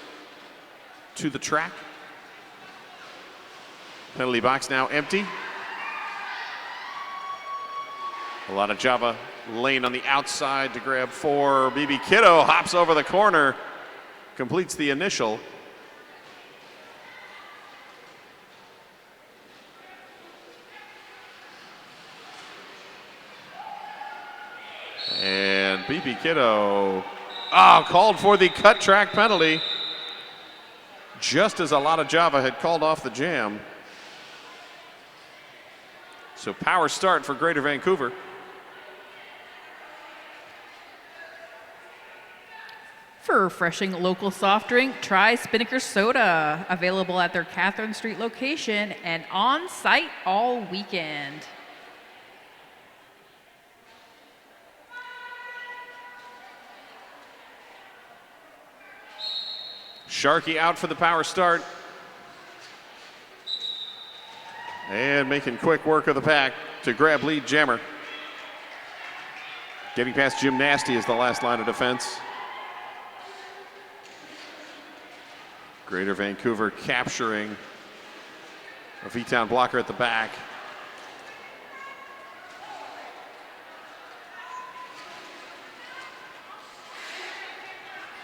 to the track. Penalty box now empty. A lot of Java lane on the outside to grab 4. BB Kiddo hops over the corner, completes the initial. And BB Kiddo, called for the cut track penalty, just as a lot of Java had called off the jam. So power start for Greater Vancouver. For a refreshing local soft drink, try Spinnaker Soda, available at their Catherine Street location and on site all weekend. Sharkey out for the power start. And making quick work of the pack to grab lead jammer. Getting past Jim Nasty is the last line of defense. Greater Vancouver capturing a V-Town blocker at the back.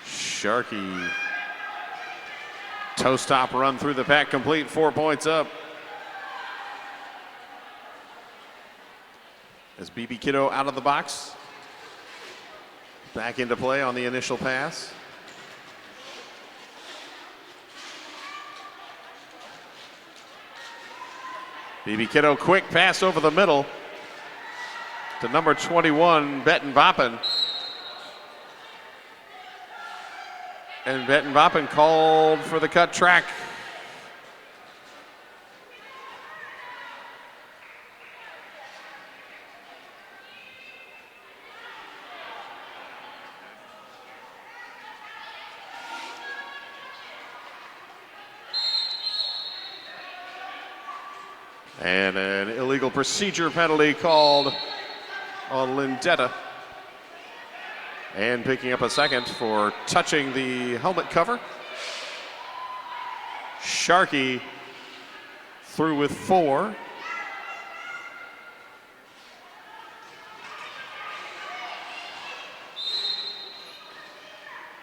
Sharkey, toe stop run through the pack complete, 4 points up. As BB Kiddo out of the box, back into play on the initial pass. BB Kiddo, quick pass over the middle to number 21, Betten Boppen. And Betten Boppen called for the cut track. And an illegal procedure penalty called on Lindetta. And picking up a second for touching the helmet cover. Sharkey through with 4.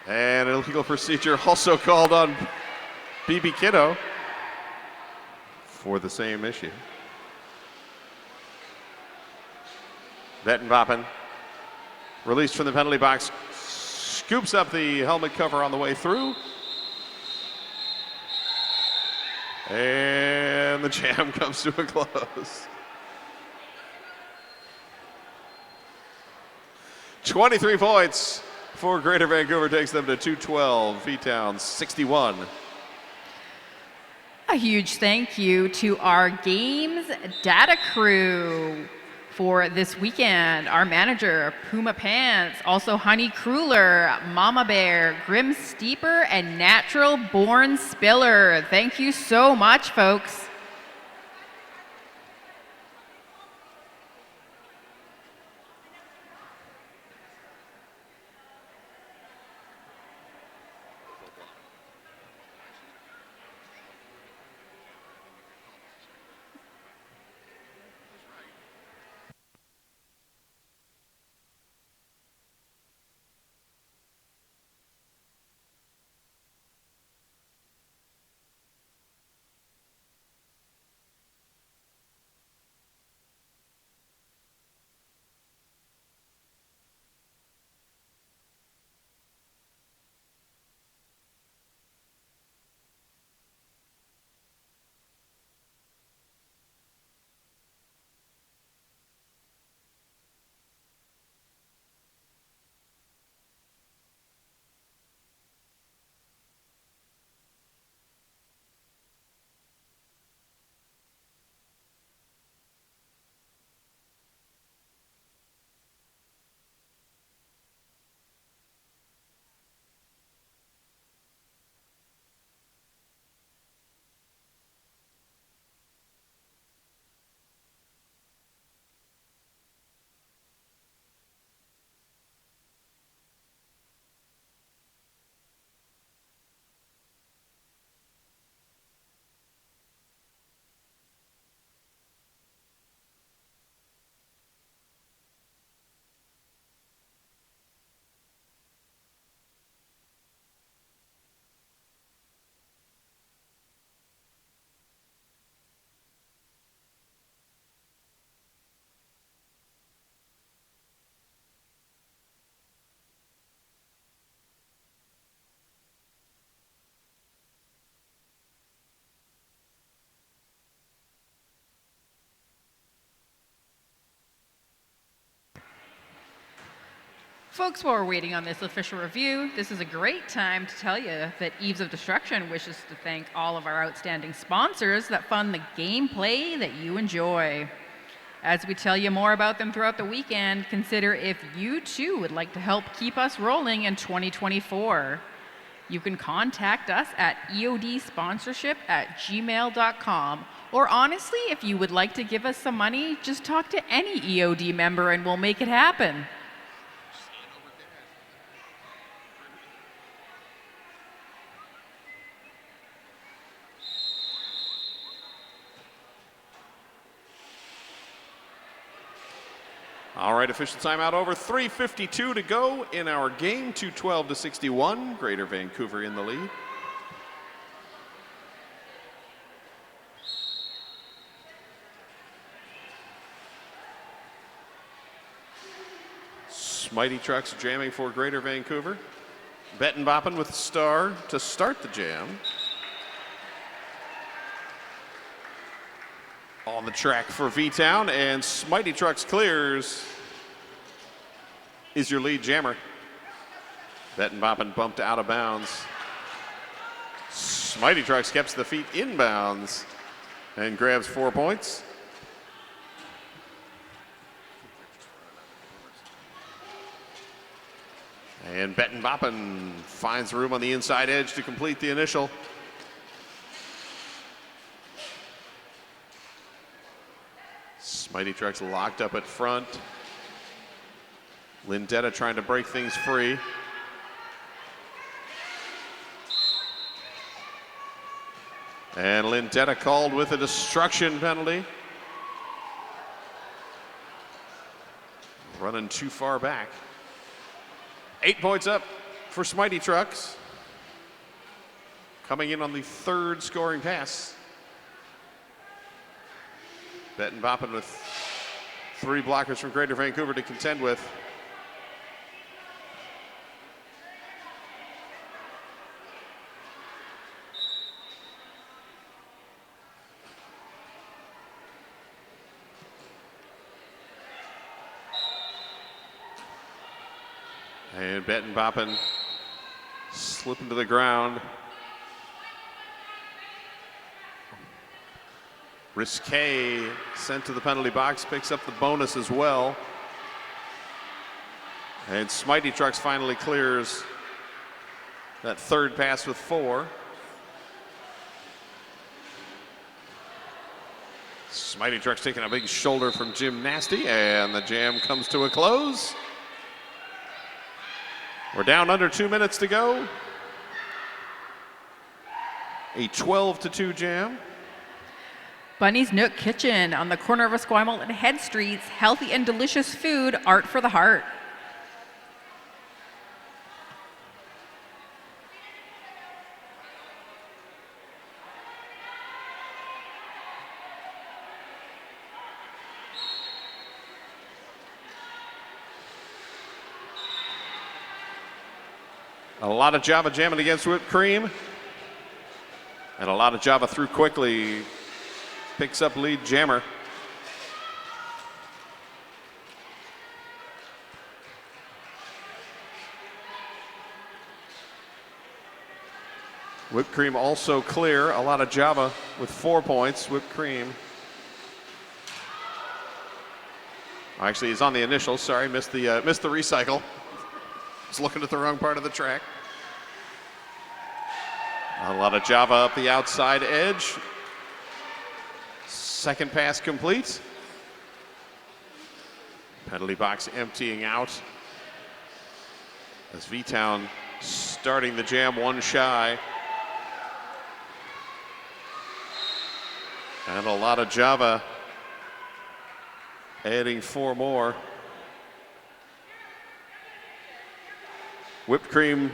And an illegal procedure also called on BB Kiddo for the same issue. Betten Boppen, released from the penalty box, scoops up the helmet cover on the way through. And the jam comes to a close. 23 points for Greater Vancouver, takes them to 212. V-Town 61. A huge thank you to our games data crew for this weekend. Our manager, Puma Pants, also Honey Kruler, Mama Bear, Grim Steeper, and Natural Born Spiller. Thank you so much, folks. Folks, while we're waiting on this official review, this is a great time to tell you that Eves of Destruction wishes to thank all of our outstanding sponsors that fund the gameplay that you enjoy. As we tell you more about them throughout the weekend, consider if you too would like to help keep us rolling in 2024. You can contact us at eodsponsorship@gmail.com. Or honestly, if you would like to give us some money, just talk to any EOD member and we'll make it happen. All right, official timeout over. 3:52 to go in our game. 212-61. Greater Vancouver in the lead. Mighty Trucks jamming for Greater Vancouver. Bettenboppen with the star to start the jam. On the track for V-Town, and Smitey Trucks clears. Is your lead jammer. Bettenboppen bumped out of bounds. Smitey Trucks keeps the feet inbounds and grabs 4 points. And Bettenboppen finds room on the inside edge to complete the initial. Smitey Trucks locked up at front. Lindetta trying to break things free. And Lindetta called with a destruction penalty. Running too far back. 8 points up for Smitey Trucks. Coming in on the third scoring pass. Bettenboppen with 3 blockers from Greater Vancouver to contend with. And Bettenboppen slipping to the ground. Risque sent to the penalty box, picks up the bonus as well. And Smitey Trucks finally clears that third pass with 4. Smitey Trucks taking a big shoulder from Jim Nasty, and the jam comes to a close. We're down under 2 minutes to go. A 12-2 jam. Bunny's Nook Kitchen on the corner of Esquimalt and Head Streets. Healthy and delicious food, art for the heart. A lot of Java jamming against whipped cream. And a lot of Java through quickly. Picks up lead jammer. Whipped cream also clear. A lot of Java with 4 points. Whipped cream. Actually, he's on the initial. Sorry, missed the recycle. Was looking at the wrong part of the track. A lot of Java up the outside edge. Second pass complete. Penalty box emptying out. As V-Town starting the jam 1 shy. And a lot of Java adding 4 more. Whipped cream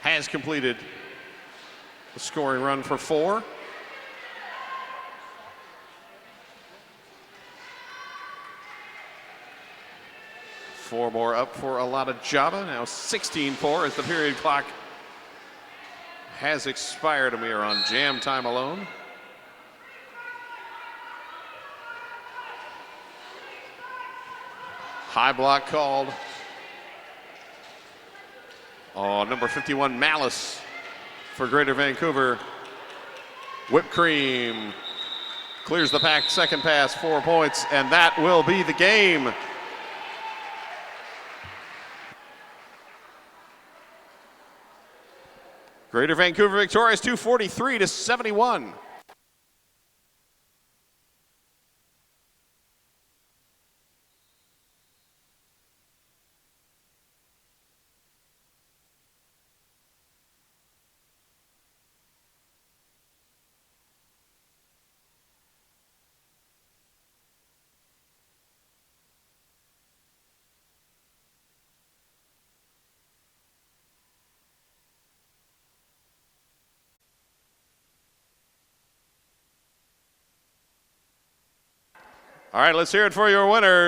has completed the scoring run for 4. Four more up for a lot of Java. Now 16-4 as the period clock has expired and we are on jam time alone. High block called. Oh, number 51, Malice for Greater Vancouver. Whipped cream clears the pack, second pass, 4 points, and that will be the game. Greater Vancouver victorious 243-71. All right, let's hear it for your winner.